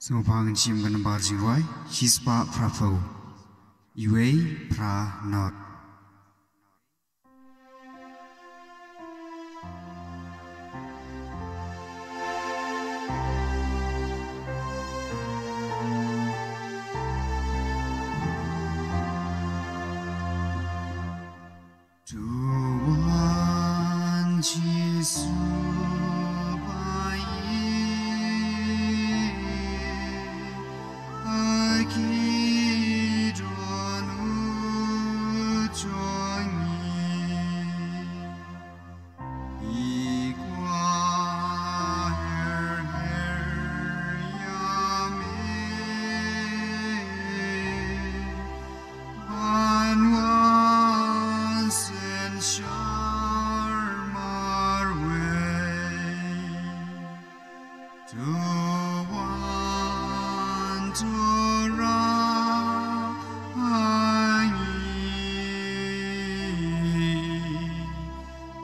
Sopang chim gan bar jingwai hispa prapho iwei pra not Tuhan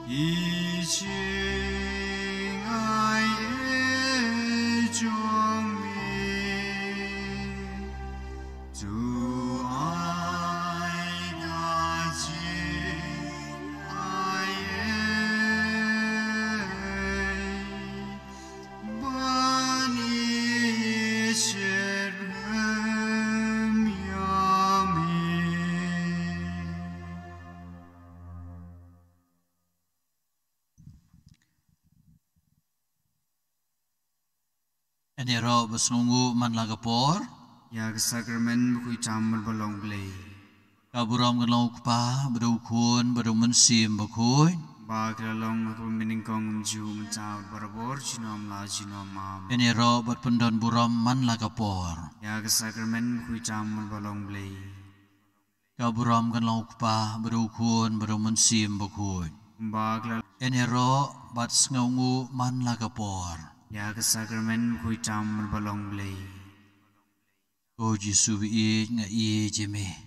Yesus Enero besungu man lagapor ya sakramen bukui campur balong blei kaburam gelong pa bedukun bedumen sim bakui bak lalong aku meningkong ju mencau barabor jinom la jinom mam Enero berpendon buram man lagapor ya sakramen bukui campur balong blei kaburam gelong pa bedukun bedumen sim bakui bak lalong Enero bat sengungu man lagapor ya sakramen bukui campur balong blei O Jesu bi nga i jeme